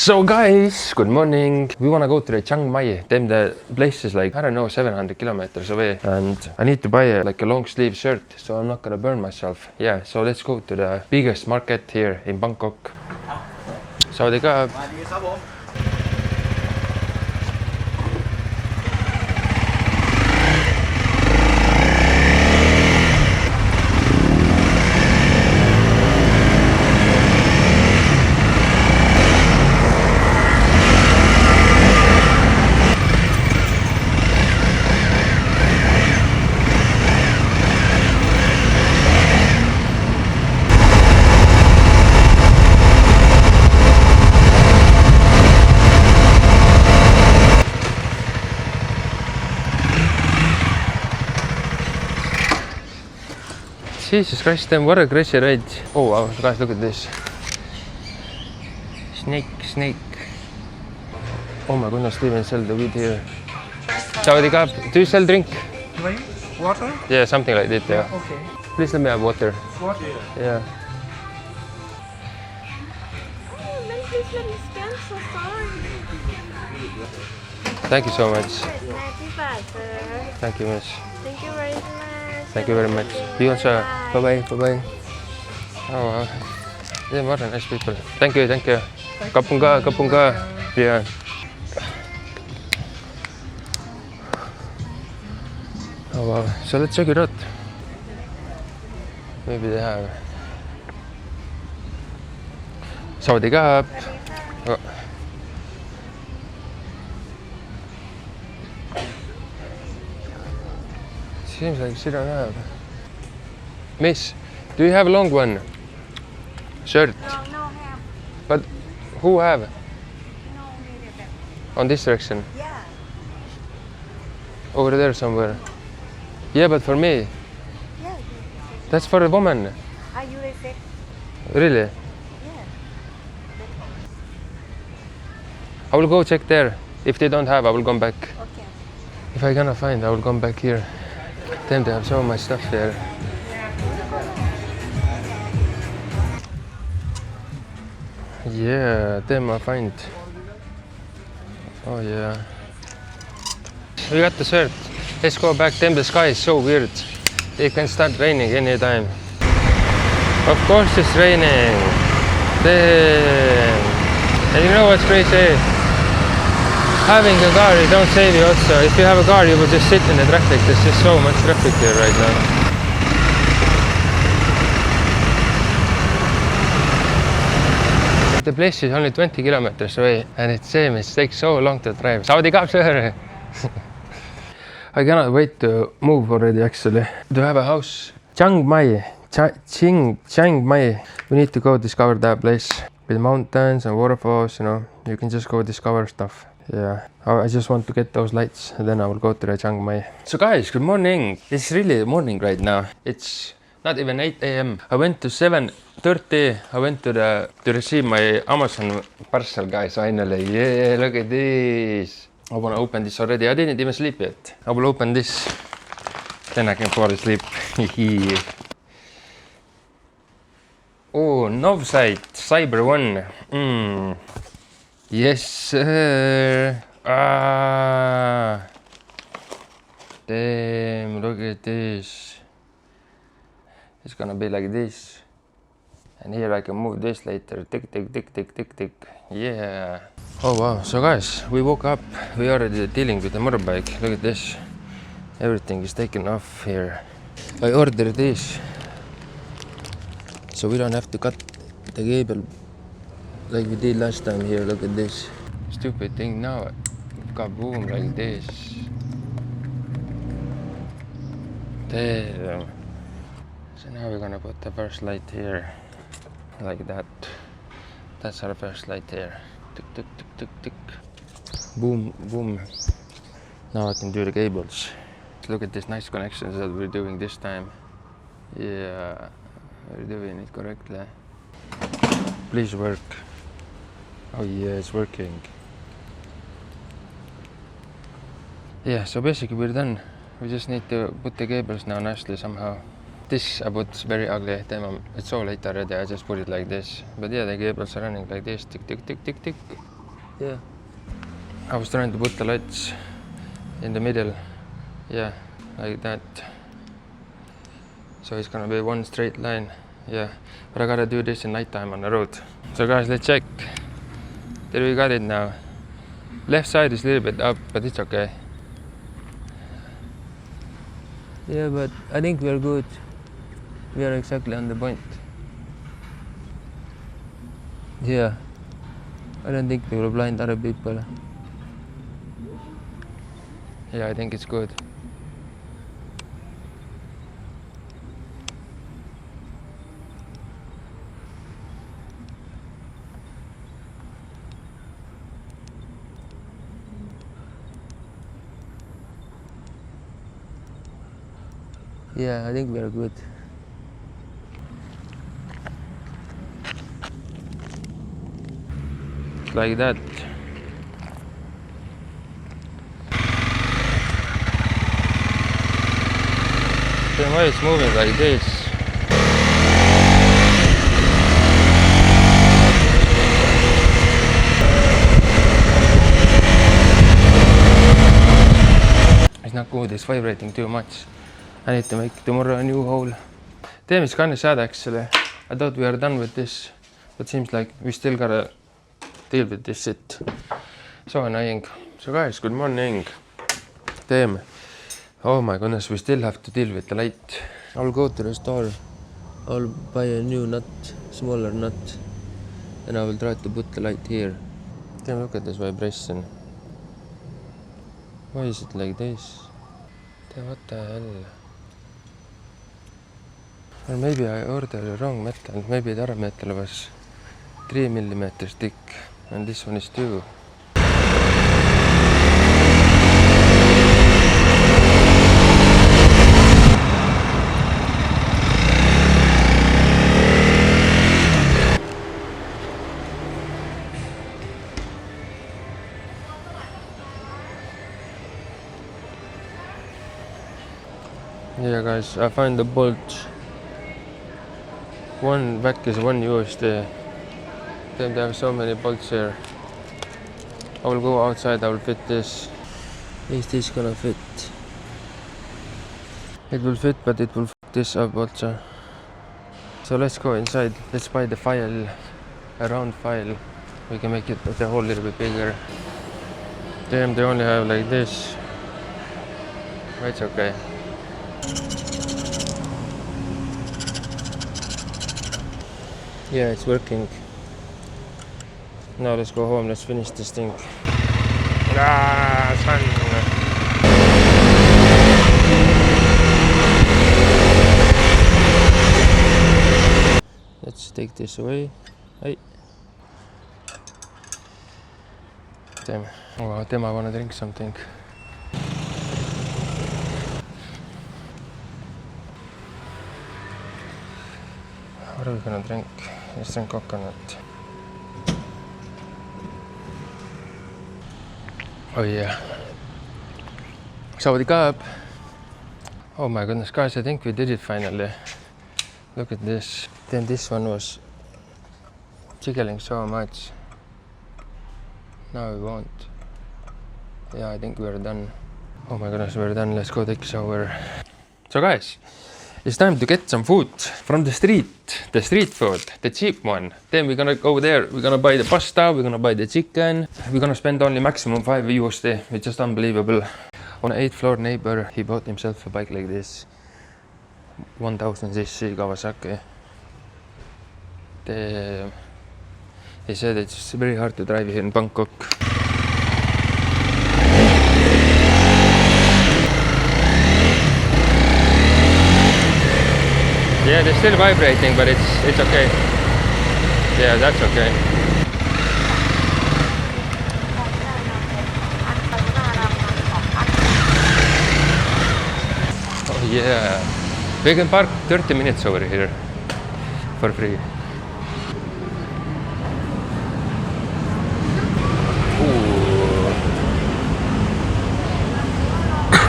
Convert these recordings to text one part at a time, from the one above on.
So guys, good morning. We want to go to the Chiang Mai. Then the place is like, I don't know, 700 kilometers away. And I need to buy like a long sleeve shirt, so I'm not gonna burn myself. Yeah, so let's go to the biggest market here in Bangkok. Sawadee ka. Jesus Christ, then what a crazy ride. Oh wow, guys, look at this. Snake. Oh my goodness, they even sell the weed here. Sawadee ka. Do you sell drink? Drink? Water? Yeah, something like that, yeah. Okay. Please let me have water. Water? Yeah. Oh, man, please let me scan. So sorry. Thank you so much. 90 baht, sir. Thank you, miss. Thank you very much. Thank you very much. You also. Bye bye. Oh wow. Yeah, what a nice people. Thank you. Kapungka. Yeah. Oh wow. So let's check it out. Maybe they have. Sawadee ka. Oh. Seems like she don't have. Miss, do you have a long one? Shirt? No have. But who have? No, neither that. On this direction? Yeah. Over there somewhere. Yeah, but for me. Yeah. That's for a woman. Are you a sick? Really? Yeah. I will go check there. If they don't have, I will come back. Okay. If I cannot find, I will come back here. Damn, they have so much stuff there. Yeah, them I find. Oh yeah. We got the shirt. Let's go back. Damn, the sky is so weird. It can start raining anytime. Of course it's raining. Damn. And you know what's crazy? Having a car, it don't save you also. If you have a car, you will just sit in the traffic. There's just so much traffic here right now. The place is only 20 kilometers away, and it takes so long to drive. Sawadee ka, sir. I cannot wait to move already, actually. To have a house. Chiang Mai. Chiang Mai. We need to go discover that place. With mountains and waterfalls, you know. You can just go discover stuff. Yeah, I just want to get those lights, and then I will go to the Chiang Mai. So guys, good morning. It's really morning right now. It's not even 8 a.m. I went to 7:30. I went to receive my Amazon parcel, guys, finally. Yeah, look at this. I want to open this already. I didn't even sleep yet. I will open this, then I can fall asleep. Oh, Novsite Cyber 1. Yes, sir. Damn, look at this. It's gonna be like this. And here I can move this later. Tick. Yeah. Oh wow. So guys, we woke up. We are already dealing with the motorbike. Look at this. Everything is taken off here. I ordered this, so we don't have to cut the cable like we did last time here. Look at this. Stupid thing now. Kaboom, like this. Damn. So now we're gonna put the first light here. Like that. That's our first light here. Tick. Boom. Now I can do the cables. Look at this nice connections that we're doing this time. Yeah, we're doing it correctly. Please work. Oh yeah, it's working. Yeah, so basically we're done. We just need to put the cables now nicely somehow. This I put very ugly. Damn, it's so late already. I just put it like this. But yeah, the cables are running like this. Tick. Yeah. I was trying to put the lights in the middle. Yeah, like that. So it's gonna be one straight line. Yeah, but I gotta do this in nighttime on the road. So guys, let's check. There we got it now. Left side is a little bit up, but it's okay. Yeah, but I think we're good. We are exactly on the point. Yeah, I don't think we will blind other people. Yeah, I think it's good. Yeah, I think we are good. Like that. Then why it's moving like this? It's not good, it's vibrating too much. I need to make tomorrow a new hole. Damn, it's kind of sad actually. I thought we are done with this, but seems like we still gotta deal with this shit. So annoying. So guys, good morning. Damn. Oh my goodness, we still have to deal with the light. I'll go to the store. I'll buy a new nut, smaller nut, and I will try to put the light here. Damn, look at this vibration. Why is it like this? Damn, what the hell? Or maybe I ordered the wrong metal. Maybe the other metal was 3mm thick, and this one is 2. Yeah guys, I find the bolt. One back is one used. Then they have so many bolts here. I will go outside, I will fit this. Is this gonna fit? It will fit, but it will f this up also. So let's go inside. Let's buy the file, a round file. We can make it the hole a little bit bigger. Damn, they only have like this. But it's okay. Yeah, it's working. Now let's go home, let's finish this thing. Ah, sun. Let's take this away. Hey. Damn. Oh, damn, I wanna drink something. What are we gonna drink? Let's drink coconut. Oh yeah. Saudi Cup. Oh my goodness, guys, I think we did it finally. Look at this. Then this one was jiggling so much. Now we won't. Yeah, I think we're done. Oh my goodness, we're done. Let's go take a shower. So guys, it's time to get some food from the street food, the cheap one. Then we're gonna go there, we're gonna buy the pasta, we're gonna buy the chicken. We're gonna spend only maximum 5 USD, it's just unbelievable. On an 8th floor neighbor, he bought himself a bike like this. 1000cc Kawasaki. He said it's very hard to drive here in Bangkok. Yeah, they're still vibrating, but it's okay. Yeah, that's okay. Oh yeah. We can park 30 minutes over here for free.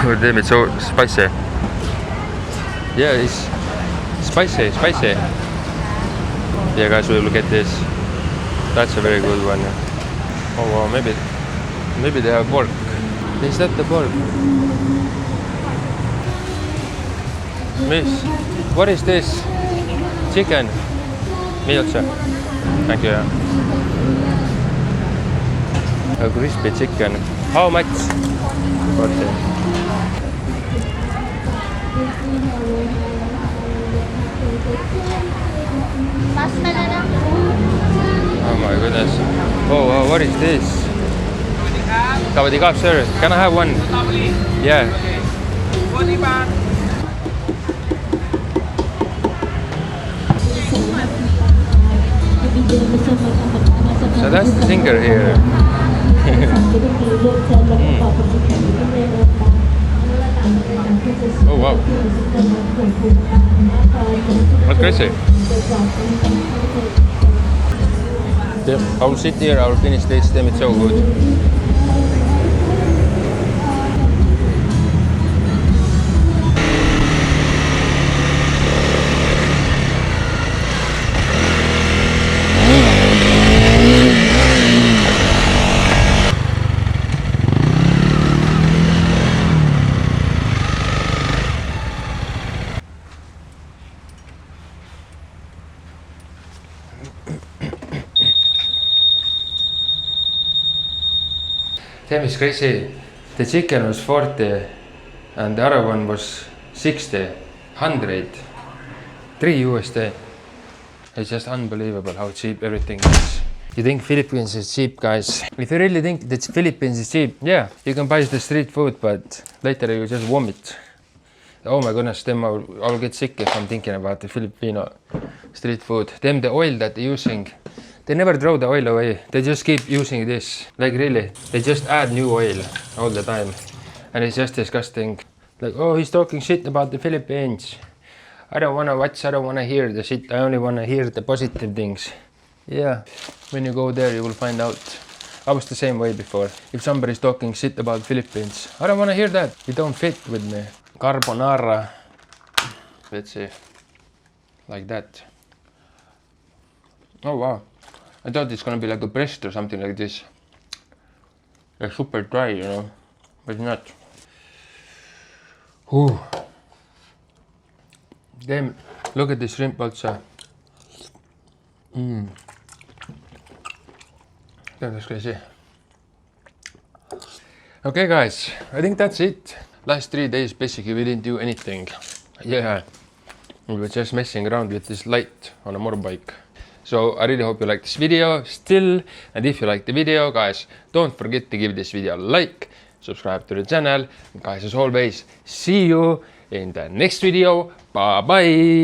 Ooh. Damn, it's so spicy. Yeah, it's spicy. Yeah guys, we will get this. That's a very good one. Oh wow. Oh, maybe they have pork. Is that the pork? Miss, what is this? Chicken. Milcha. Thank you. A crispy chicken. How much? For this? Oh my goodness. Oh, what is this? Sawadee sir. Can I have one? Yeah. So that's the singer here. Oh wow. That's crazy. I will sit here, I will finish this, damn it's so good. Damn, it's crazy. The chicken was 40 and the other one was 60, 100, $3. It's just unbelievable how cheap everything is. You think Philippines is cheap, guys? If you really think that Philippines is cheap, yeah, you can buy the street food, but later you just vomit. Oh my goodness, then I'll get sick if I'm thinking about the Filipino street food. Them, the oil that they're using, they never throw the oil away. They just keep using this. Like really, they just add new oil all the time. And it's just disgusting. Like, oh, he's talking shit about the Philippines. I don't want to watch, I don't want to hear the shit. I only want to hear the positive things. Yeah, when you go there, you will find out. I was the same way before. If somebody's talking shit about Philippines, I don't want to hear that. You don't fit with me. Carbonara. Let's see. Like that. Oh wow. I thought it's gonna be like a breast or something like this. Like super dry, you know, but it's not. Ooh. Damn, look at the shrimp also. That's crazy. Okay guys, I think that's it. Last 3 days basically we didn't do anything. Yeah, we were just messing around with this light on a motorbike. So I really hope you like this video still, and if you like the video, guys, don't forget to give this video a like, subscribe to the channel, and guys, as always, see you in the next video. Bye bye.